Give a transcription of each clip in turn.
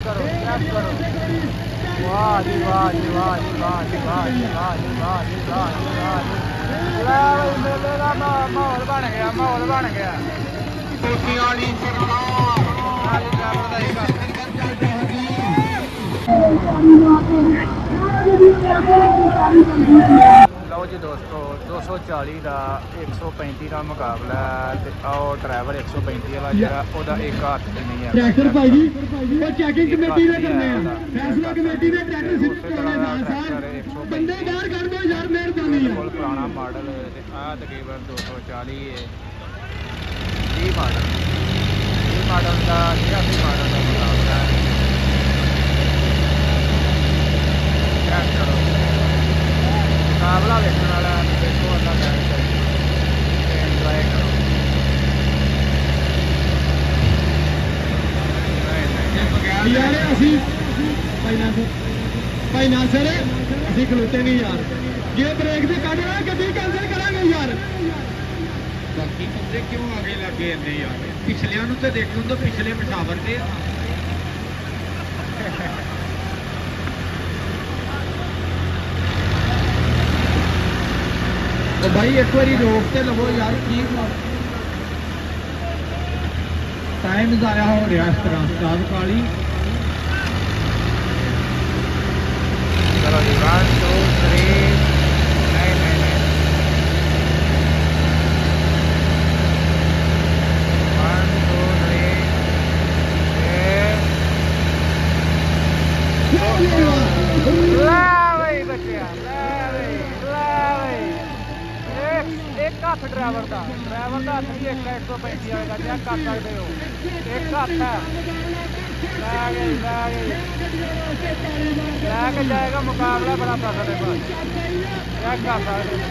करो चेक करो। वाह जी वाह जी वाह जी वाह जी वाह जी वाह जी वाह जी वाह जी वाह जी। मेले का माहौल बन गया, माहौल बन गया। लो जी दोस्तों 240 का 135 का मुकाबला है। और ड्राइवर 135 वाला जरा ओदा एक हाथ से नहीं है। ट्रैक्टर भाई जी वो चेकिंग कमेटी ने करने हैं, फैसला कमेटी ने ट्रैक्टर सिर्फ कराने साथ बंदे बाहर कर दो यार, मेहरबानी है। बिल्कुल पुराना मॉडल आ तकरीबन 240 है। जी मॉडल का 86 मॉडल का मुकाबला है। मुकाबला देखने वाला देखो अल्लाह एंजॉय करो। यार असी भाई नासर असी खलोते नहीं यार, जे ब्रेक से कट रहा गड्डी कैंसिल करांगे यार। बाकी बंदे क्यों आगे लगे यार, पिछलियां नूं ते देखो तो पिछले मशावर से तो भाई एक बार रोक के लवो यार, की टाइम जाया हो रहा इस तरह उस्ताद काली। चलो जी 1 2 3 नहीं 1 2 3 ला भाई बच्चे ला भाई एक हाथ ड्राइवर का हाथ नहीं, एक 135 आएगा चेक कर सकते हो। एक हाथ है लैके जाएगा। मुकाबला बड़ा पसंद है बस चेक कर सकते हो।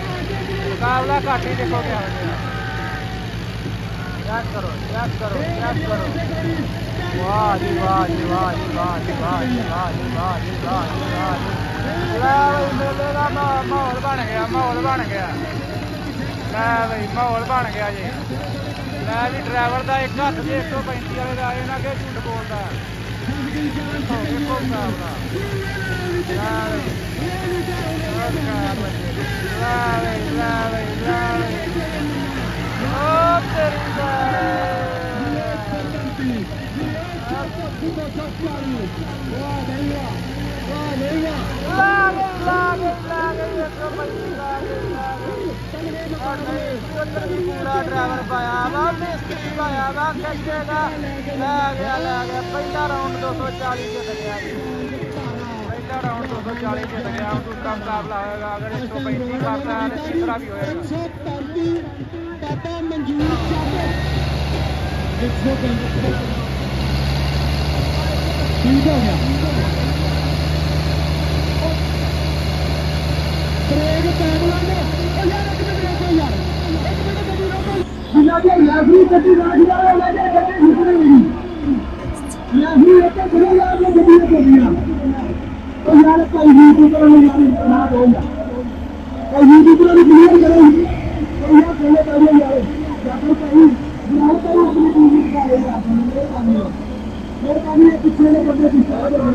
मुकाबला घट ही देखो क्या हो गया। चेक करो चेक करो चेक करो। वाह जी वाह जी वाह जी वाह जी वाह जी वाह जी वाह जी वाह जी वाह जी। मेले का माहौल बन गया, माहौल बन गया। भाई माहौल बन गया जी। लै जी ड्राइवर का एक हाथ से 135 वाले का आए ना कि झूठ बोलता है। ड्राइवर पाया वा मिस्त्री पाया वा खचेगा लै गया पहला राउंड 240 जित गया। पहला राउंड 240 जित गया। दूसरा मुकाबला होगा अगर 135 करता है तो तीसरा भी होगा। ठीक हो गया ब्रेक पैड लाना यार, एक मिनट रोको यार, एक मिनट गड्डी रोको। यार लाफी गड्डी राज यार लगे गड्डी घुसने लगी लाफी एक खड़े यार ने गड्डी को दिया। तो यार कोई यूट्यूब पर यार ना होगा, कोई यूट्यूब पर वीडियो करो तो यार पहले करो यार जाकर कहीं बुलाओ तो अपनी टीवी का यार मेरे काम है पीछे ले बंदे पीछे आ जाओ।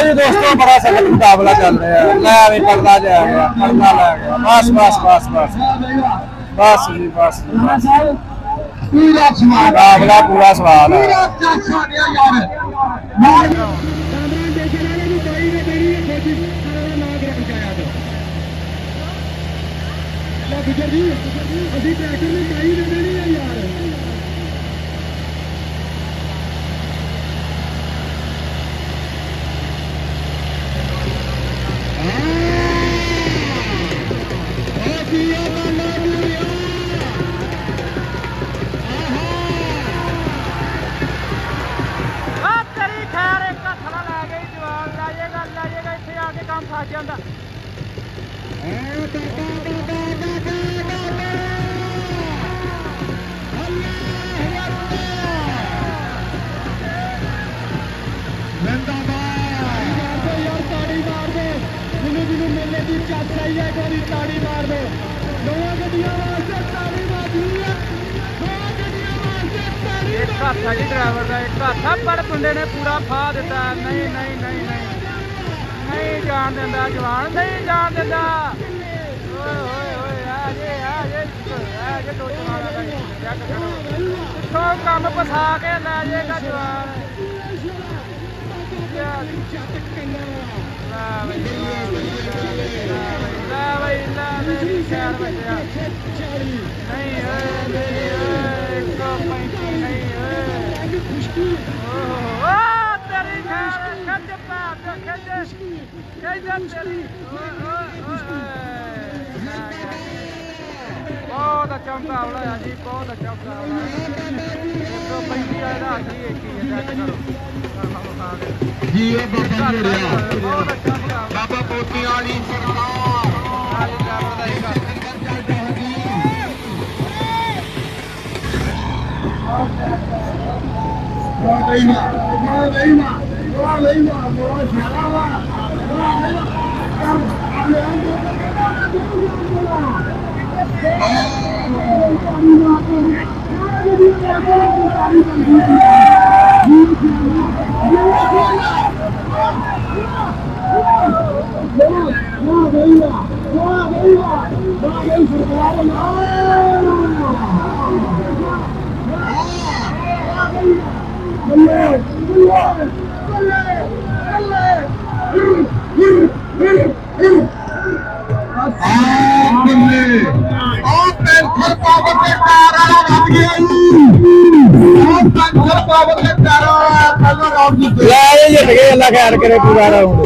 जी दोस्तों बड़ा सख्त मुकाबला चल रहा है। लै भी पड़ता जाएगा, पड़ता लै गया। बस बस बस बस बस जी बस पूरा स्वाद मुकाबला पूरा स्वाद है पूरा चाचा ने यार मार कैमरा देखे ना कि कोई ने मेरी कोशिश करना ना ग्राउंड का याद ला गुजर जी अभी ट्रैक्टर में कहीं नहीं देनी है यार काम फस जाता ड्राइवर का एक हाथ पर बंदे ने पूरा फा दिता नहीं नहीं नहीं नहीं नहीं जान देंदा जवान नहीं जान देंदा ओए ओए ओए आजे दो जवान का चेक करो तो काम फसा के ले जाएगा जवान बहुत अच्छा मुकाबला है जी बहुत अच्छा मुकाबला जी ये बहुत अच्छा बाबा पोती वाली अल्लाह खैर करे पूरा राउंड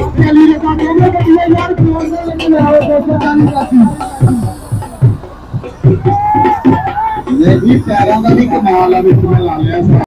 ये भी पैरों का भी कमाल है ला लिया